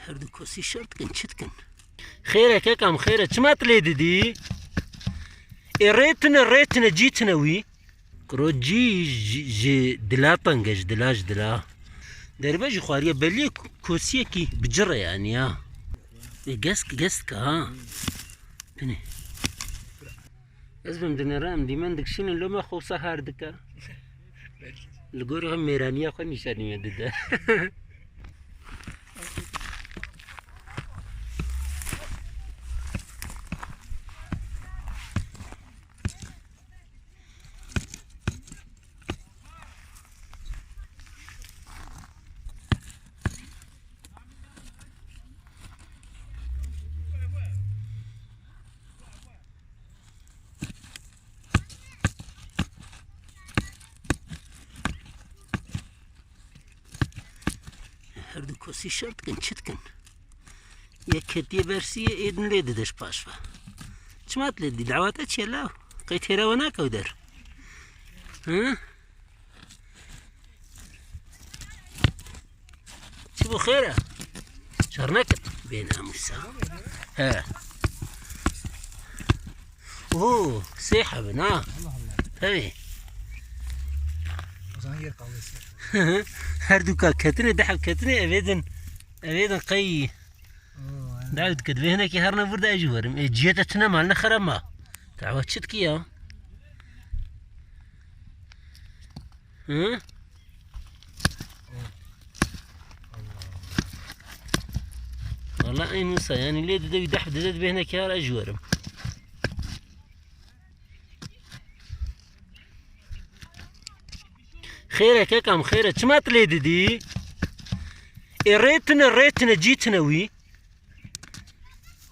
هر دو کسی شرط کن چت کن خیره که کم خیره چمت لیدی دی ریتن جیتن وی کرو جی دلا پنگش دلاش دلا در باجی خواریه بلی کسیه کی بجره یعنی ها گست که ها بینی از بهم دنرام دی من دکشین لو ما خوصه هر دکا لگوری هم میرانیه خود نشانی میده هر دو کسی شرط کن چت کن یک کتیه برسیه ایدن لیده دش پاشفا چمات لیدی دعواتا چیه لاو قیت هیرا ناکو در ها چی بو خیره شر نکن بین اموسا ها اوه سیحه بنا همی هر دو كاتني دحب كاتني ابيدن قي دعوت كدبي هناك هرنا برد اجورم جيتتنا مالنا خرما تعوت شتكيا ها والله اي موسى يعني ليه دو دحب دد بهناك هر اجورم خيرك يا كم خيرك ما تليدي دي ريتنا جيتنا وي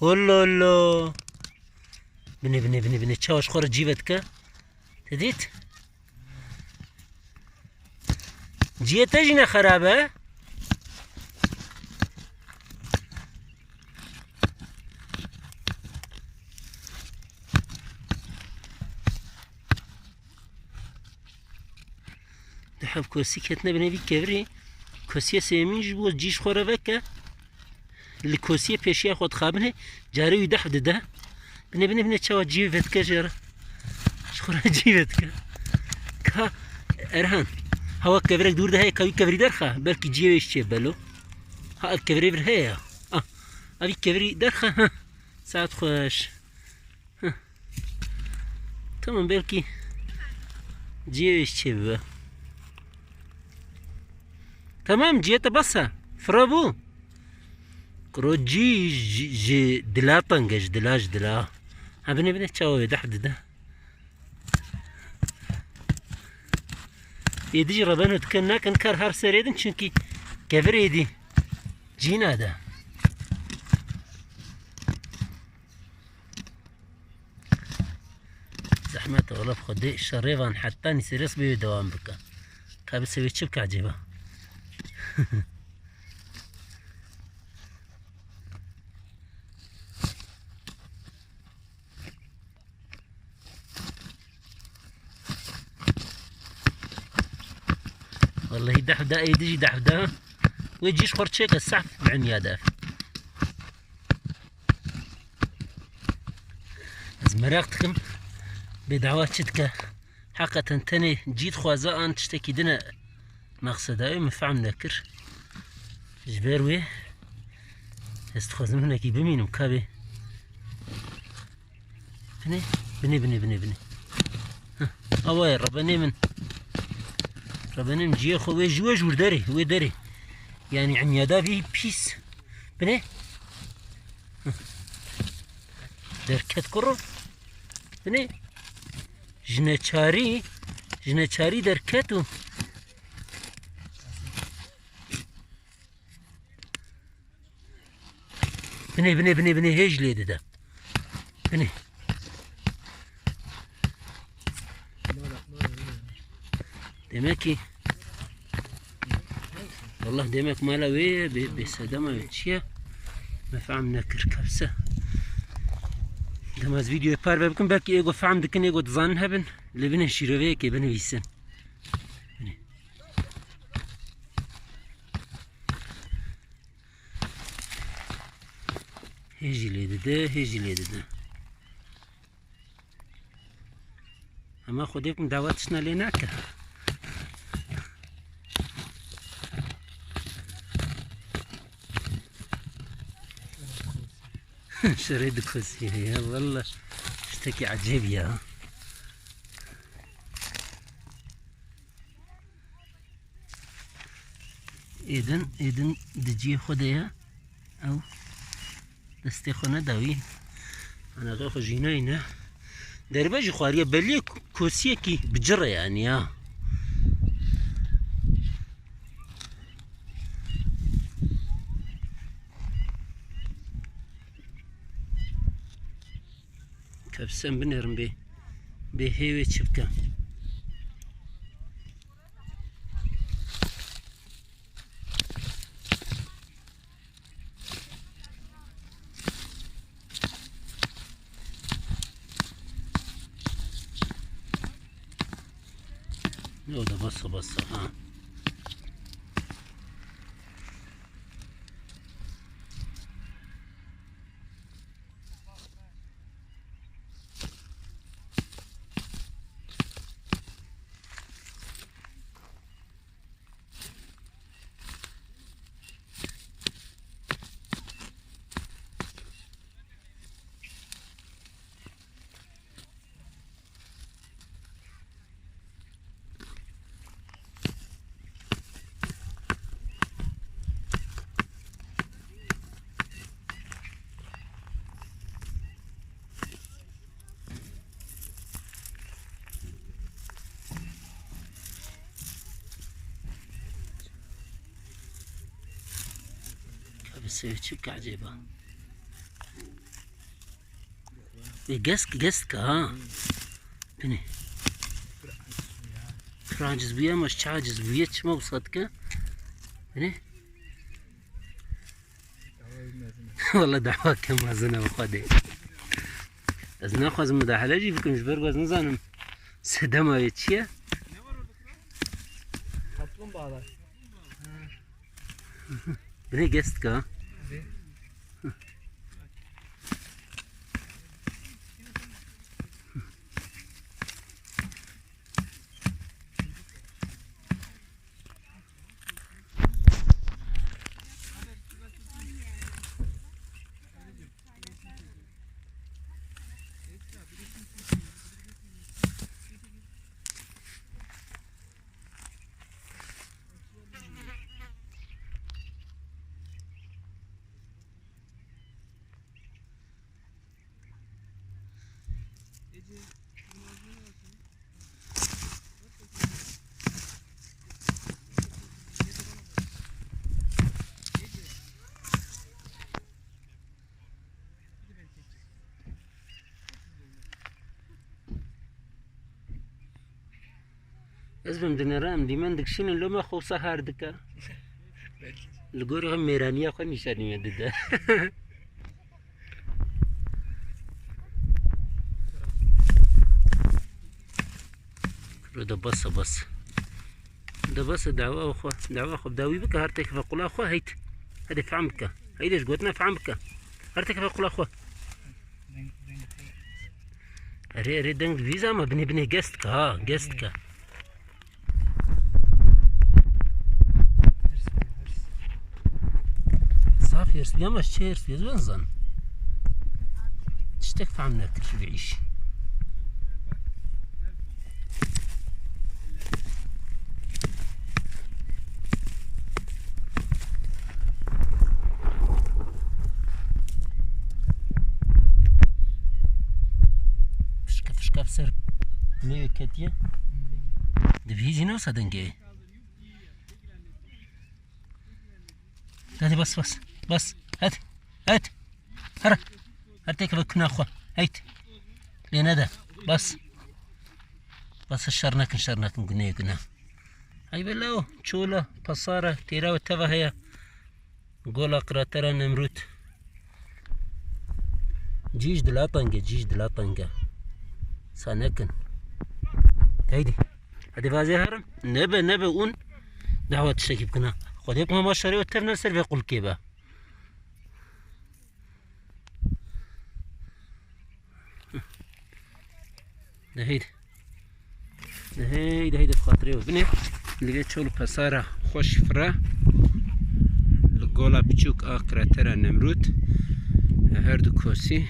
والله بني تشاوش خور جيبتك تديت جيت تجينا خرابه دحب كوسي كتنا بنبي كبري كوسي سيمينج بو جيش خورا بكا الكوسي بيشيا خود خابنه جاري يدحب ده بني تشاو جيبتك جرا شخورا جيبتك كا ارهان هوا كبرك دور ده هي كوي كبري درخه بلكي جيبش تشي بلو ها الكبري بر هي ابي كبري درخه ساعات خوش تمام بلكي جيبش تشي بلو تمام جيت بسها فرابو كرو جي دلا بنجش دلاش دلا بني تشاوي دحد ده يدي ربنا تكنا كنكر هر سريدن شنكي كفر يدي جينا ده زحمة غلب خدي شريفان حتى نسيرس بيو دوام بكا كابس بيتشبك عجيبه والله دحدا يدي دحدا ويجيش خرشيك السعف بعني داف از مراقتكم بدعوات شتكا حقا تنتني جيت خوازا ان تشتكي دنا مقصداوي مفعم نكر جبروي استخدم هنا كي بمينم كابي بني اوي ربني من جي خو ويج ورداري ويداري يعني عنيادا في بيس بني دركت كرو بني جنچاري دركتو بني هيج ليدي ده بني دماكي والله دماك مالا وي بسدامة بتشيا ما فهم نكر كبسة دماز فيديو بار بكم باكي ايغو فهم دكن ايغو تظن هبن لبنه شيرويه كي بنويسن هیچی لیده هیچی لیده اما خودم دعوتش نلی نکه شريد كوسي يا والله اشتكي عجيب يا إذن دجي خديها أو دستي خونه داوي أنا غاخو جيناينا درباجي خوارية بلي كوسية كي بجرة يعني ها كبسن بنرم به هيوي تشبكه يو ده بص ها بس تشبكة عجيبة قسك ها بني راجز بيا مش عاجز بيا ما وصلتك بني والله دعوة كم زنا وخدي از ناخذ مداخله جي فيكم جبر باز نزانم سدما يتشيا بني قسك ها أزبم دنيرام دي من دكشين اللي ما خو سهر دكا الجوري هم ميرانية خو نشاني مددا ده بس دعوة أخوة دعوة أخو بداوي بك هرتك فقول أخوة هيت هذا في عمك هيدش قوتنا في عمك هرتك فقول أخوة ري دنگ فيزا ما بني قستك ها قستك صافي يرس بيا مش يرس بيا زين زن تشتك في عمك شو بيعيش فشكا بسر بني كاتيا دفيزي نو صدنجي هاتي بس هات هرتك بكنا أخوة هيت لين هذا بس الشرناك قنا هاي بلاو تشولا بصارة تيراو تفا هي قول أقرأ ترى نمروت جيج دلا طنقة سانكن هيدي هادي فازي هرم نبا اون دعوة تشتكي بكنا خذيكم ما شري وترنا سيرفي قول كيبا دهید دهید بخاطره ببینه لگه چول پساره خوش فرا لگولا بچوک آکراتر نمرود هر دو کوسی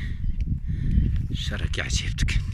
شرک عجیب دکن